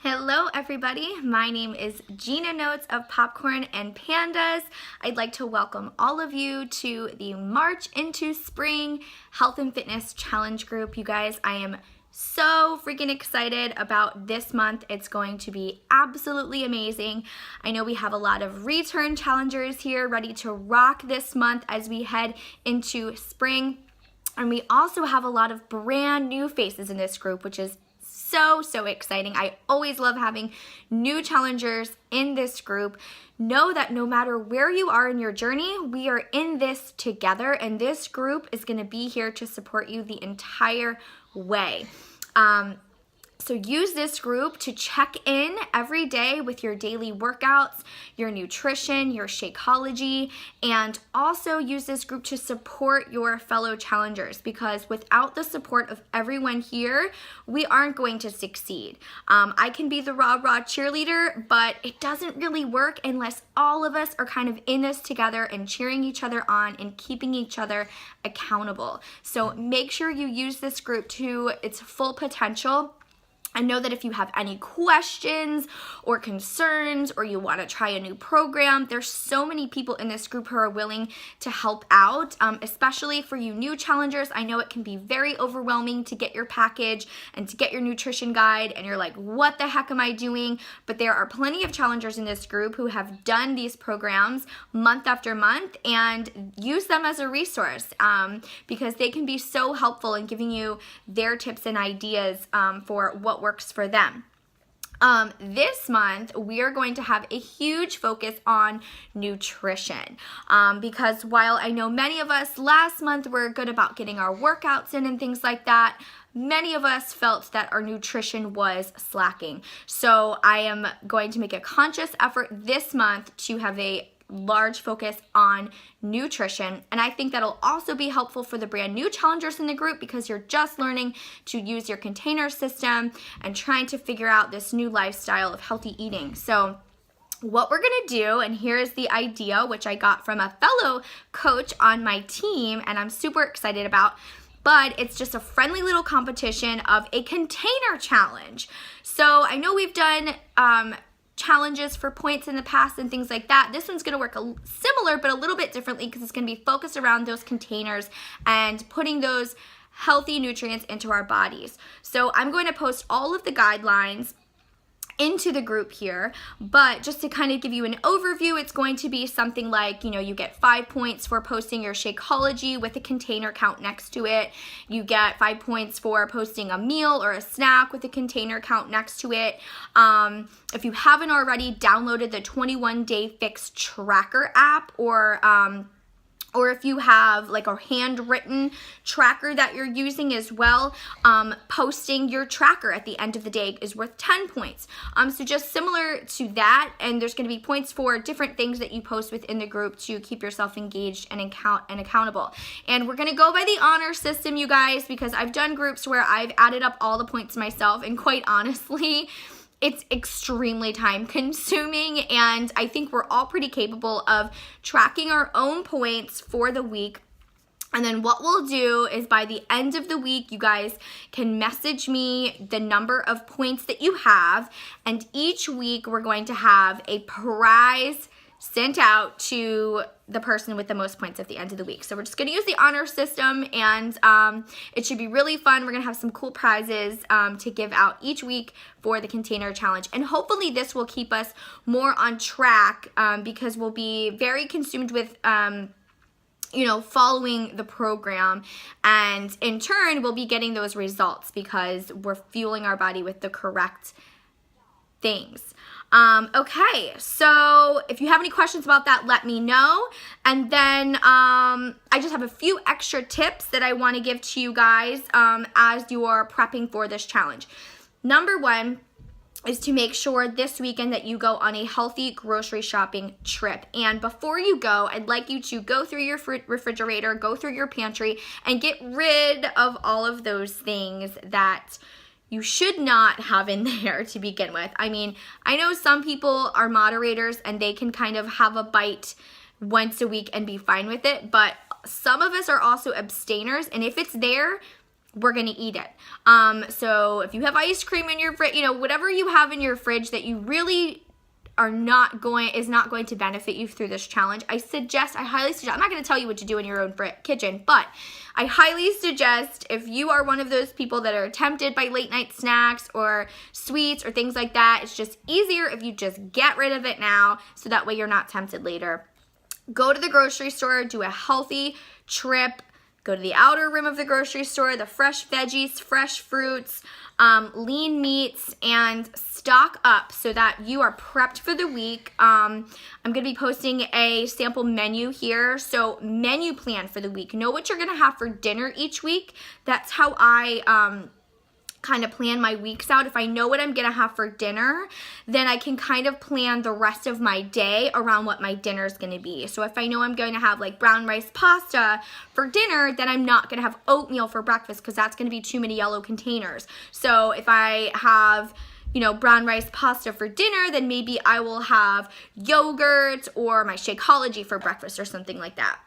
Hello everybody, my name is Gina Notes of Popcorn and Pandas. I'd like to welcome all of you to the March into Spring Health and Fitness Challenge group. You guys, I am so freaking excited about this month. It's going to be absolutely amazing. I know we have a lot of return challengers here ready to rock this month as we head into spring. And we also have a lot of brand new faces in this group, which is so exciting. I always love having new challengers in this group. Know that no matter where you are in your journey, we are in this together, and this group is going to be here to support you the entire way. So use this group to check in every day with your daily workouts, your nutrition, your Shakeology, and also use this group to support your fellow challengers, because without the support of everyone here, we aren't going to succeed. I can be the rah cheerleader, but it doesn't really work unless all of us are kind of in this together and cheering each other on and keeping each other accountable. So make sure you use this group to its full potential. I know that if you have any questions or concerns, or you want to try a new program, there's so many people in this group who are willing to help out, especially for you new challengers. I know it can be very overwhelming to get your package and to get your nutrition guide, and you're like, what the heck am I doing? But there are plenty of challengers in this group who have done these programs month after month, and use them as a resource because they can be so helpful in giving you their tips and ideas for what works for them. This month, we are going to have a huge focus on nutrition because while I know many of us last month were good about getting our workouts in and things like that, many of us felt that our nutrition was slacking. So I am going to make a conscious effort this month to have a large focus on nutrition, and I think that'll also be helpful for the brand new challengers in the group, because you're just learning to use your container system and trying to figure out this new lifestyle of healthy eating. So what we're gonna do, and here's the idea which I got from a fellow coach on my team and I'm super excited about, but it's just a friendly little competition of a container challenge. So I know we've done challenges for points in the past and things like that. This one's going to work similar but a little bit differently, because it's going to be focused around those containers and putting those healthy nutrients into our bodies. So I'm going to post all of the guidelines into the group here, but just to kind of give you an overview, it's going to be something like, you get 5 points for posting your Shakeology with a container count next to it. You get 5 points for posting a meal or a snack with a container count next to it. If you haven't already downloaded the 21-day fix tracker app, or if you have like a handwritten tracker that you're using as well, posting your tracker at the end of the day is worth 10 points. So just similar to that, and there's going to be points for different things that you post within the group to keep yourself engaged and accountable. And we're going to go by the honor system, you guys, because I've done groups where I've added up all the points myself, and quite honestly, it's extremely time consuming, and I think we're all pretty capable of tracking our own points for the week. And then what we'll do is by the end of the week, you guys can message me the number of points that you have, and each week we're going to have a prize sent out to the person with the most points at the end of the week. So we're just going to use the honor system, and it should be really fun. We're going to have some cool prizes to give out each week for the container challenge, and hopefully this will keep us more on track because we'll be very consumed with following the program, and in turn we'll be getting those results because we're fueling our body with the correct things. Okay, so if you have any questions about that, let me know. And then I just have a few extra tips that I want to give to you guys as you are prepping for this challenge. Number one is to make sure this weekend that you go on a healthy grocery shopping trip. And before you go, I'd like you to go through your refrigerator, go through your pantry, and get rid of all of those things that you should not have in there to begin with. I mean, I know some people are moderators and they can kind of have a bite once a week and be fine with it, but some of us are also abstainers, and if it's there, we're going to eat it. So if you have ice cream in your fridge, you know, whatever you have in your fridge that you really is not going to benefit you through this challenge, I highly suggest, I'm not going to tell you what to do in your own kitchen, but I highly suggest, if you are one of those people that are tempted by late night snacks or sweets or things like that, it's just easier if you just get rid of it now, so that way you're not tempted later. Go to the grocery store, do a healthy trip, go to the outer rim of the grocery store, the fresh veggies, fresh fruits, lean meats, and stock up so that you are prepped for the week. I'm going to be posting a sample menu here. So menu plan for the week. Know what you're going to have for dinner each week. That's how I kind of plan my weeks out. If I know what I'm going to have for dinner, then I can kind of plan the rest of my day around what my dinner is going to be. So if I know I'm going to have like brown rice pasta for dinner, then I'm not going to have oatmeal for breakfast because that's going to be too many yellow containers. So if I have, you know, brown rice pasta for dinner, then maybe I will have yogurt or my Shakeology for breakfast or something like that.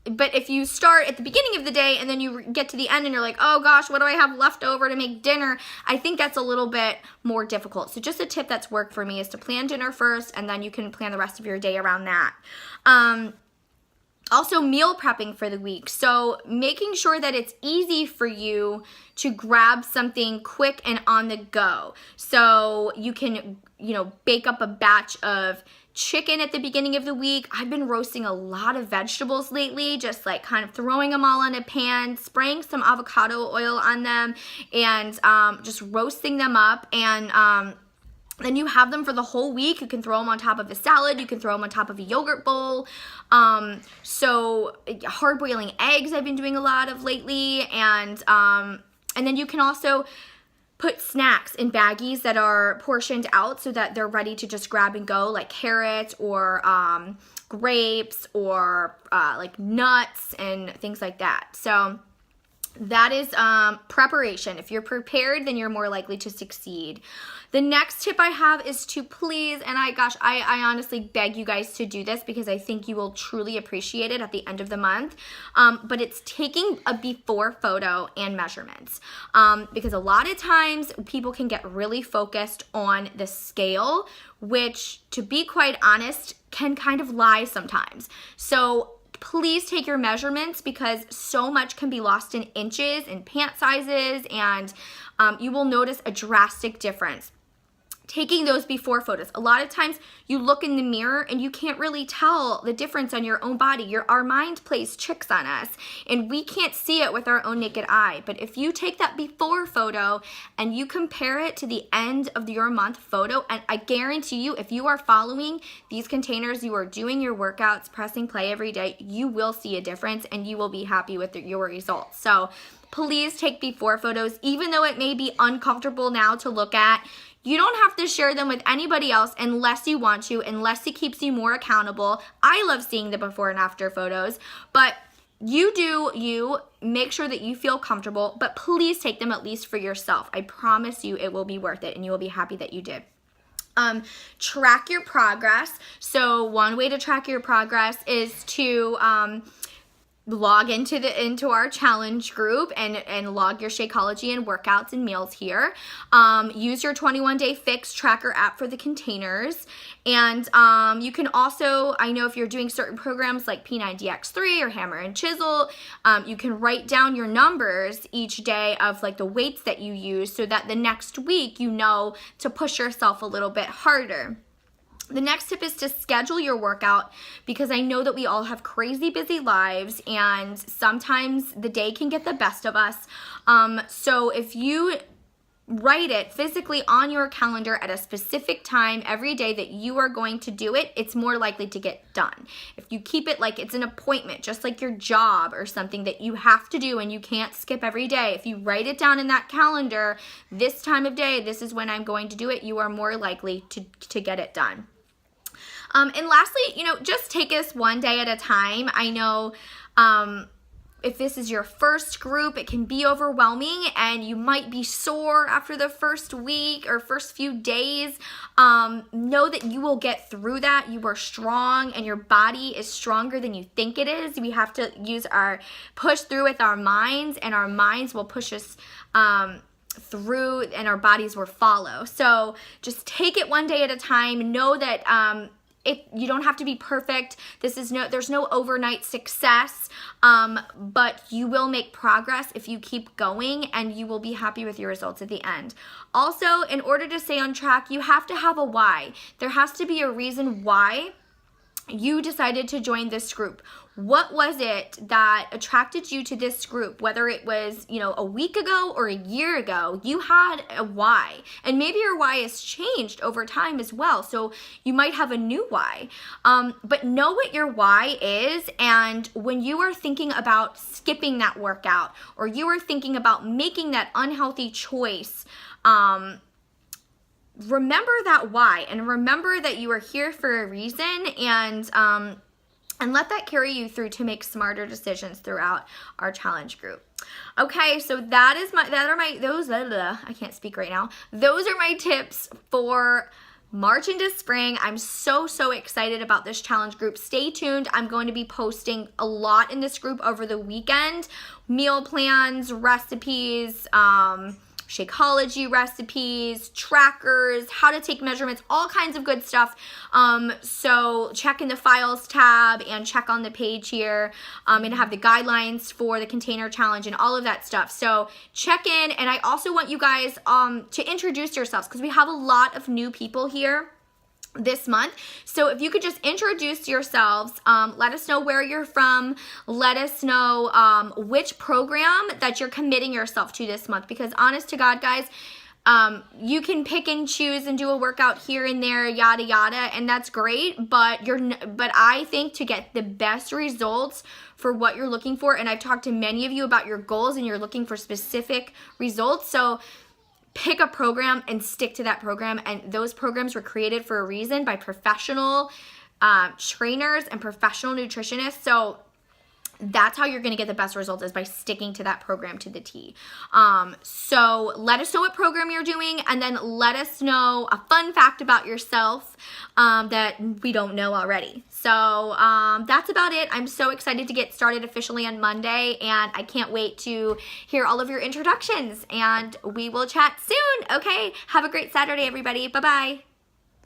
But if you start at the beginning of the day and then you get to the end and you're like, oh gosh, what do I have left over to make dinner? I think that's a little bit more difficult. So just a tip that's worked for me is to plan dinner first, and then you can plan the rest of your day around that. Also, meal prepping for the week. So making sure that it's easy for you to grab something quick and on the go. So you can, you know, bake up a batch of chicken at the beginning of the week. I've been roasting a lot of vegetables lately, just like kind of throwing them all in a pan, spraying some avocado oil on them, and just roasting them up. And then you have them for the whole week. You can throw them on top of a salad. You can throw them on top of a yogurt bowl. So hard boiling eggs I've been doing a lot of lately. And then you can also put snacks in baggies that are portioned out so that they're ready to just grab and go, like carrots or grapes or like nuts and things like that. So that is preparation. If you're prepared, then you're more likely to succeed. The next tip I have is to please, and I honestly beg you guys to do this because I think you will truly appreciate it at the end of the month, but it's taking a before photo and measurements, because a lot of times people can get really focused on the scale, which, to be quite honest, can kind of lie sometimes. So please take your measurements, because so much can be lost in inches and pant sizes, and you will notice a drastic difference. Taking those before photos. A lot of times you look in the mirror and you can't really tell the difference on your own body. Our mind plays tricks on us and we can't see it with our own naked eye. But if you take that before photo and you compare it to the end of your month photo, and I guarantee you, if you are following these containers, you are doing your workouts, pressing play every day, you will see a difference and you will be happy with your results. So please take before photos, even though it may be uncomfortable now to look at. You don't have to share them with anybody else unless you want to, unless it keeps you more accountable. I love seeing the before and after photos, but you make sure that you feel comfortable, but please take them at least for yourself. I promise you it will be worth it and you will be happy that you did. Track your progress. So one way to track your progress is to log into our challenge group and log your Shakeology and workouts and meals here. Use your 21-day fix tracker app for the containers. And you can also, I know if you're doing certain programs like P90X3 or Hammer and Chisel, you can write down your numbers each day of like the weights that you use so that the next week you know to push yourself a little bit harder. The next tip is to schedule your workout, because I know that we all have crazy busy lives and sometimes the day can get the best of us. So if you write it physically on your calendar at a specific time every day that you are going to do it, it's more likely to get done. If you keep it like it's an appointment, just like your job or something that you have to do and you can't skip every day, if you write it down in that calendar, this time of day, this is when I'm going to do it, you are more likely to get it done. And lastly, just take this one day at a time. I know if this is your first group, it can be overwhelming and you might be sore after the first week or first few days. Know that you will get through that. You are strong and your body is stronger than you think it is. We have to push through with our minds, and our minds will push us through, and our bodies will follow. So just take it one day at a time. Know that you don't have to be perfect. There's no overnight success, but you will make progress if you keep going, and you will be happy with your results at the end. Also, in order to stay on track, you have to have a why. There has to be a reason why you decided to join this group. What was it that attracted you to this group? Whether it was, a week ago or a year ago, you had a why. And maybe your why has changed over time as well. So you might have a new why. But know what your why is. And when you are thinking about skipping that workout, or you are thinking about making that unhealthy choice, remember that why, and remember that you are here for a reason, and let that carry you through to make smarter decisions throughout our challenge group. Okay, so I can't speak right now. Those are my tips for March into spring. I'm so excited about this challenge group. Stay tuned. I'm going to be posting a lot in this group over the weekend. Meal plans, recipes, Shakeology recipes, trackers, how to take measurements, all kinds of good stuff. So check in the files tab and check on the page here. And have the guidelines for the container challenge and all of that stuff. So check in, and I also want you guys to introduce yourselves, because we have a lot of new people here this month. So if you could just introduce yourselves, let us know where you're from, let us know which program that you're committing yourself to this month, because honest to God, guys, you can pick and choose and do a workout here and there, yada yada, and that's great, but I think to get the best results for what you're looking for, and I've talked to many of you about your goals and you're looking for specific results, so pick a program and stick to that program. And those programs were created for a reason by professional trainers and professional nutritionists. So that's how you're going to get the best results, is by sticking to that program to the T. So let us know what program you're doing, and then let us know a fun fact about yourself that we don't know already. So that's about it. I'm so excited to get started officially on Monday, and I can't wait to hear all of your introductions, and we will chat soon. Okay, have a great Saturday, everybody. Bye-bye.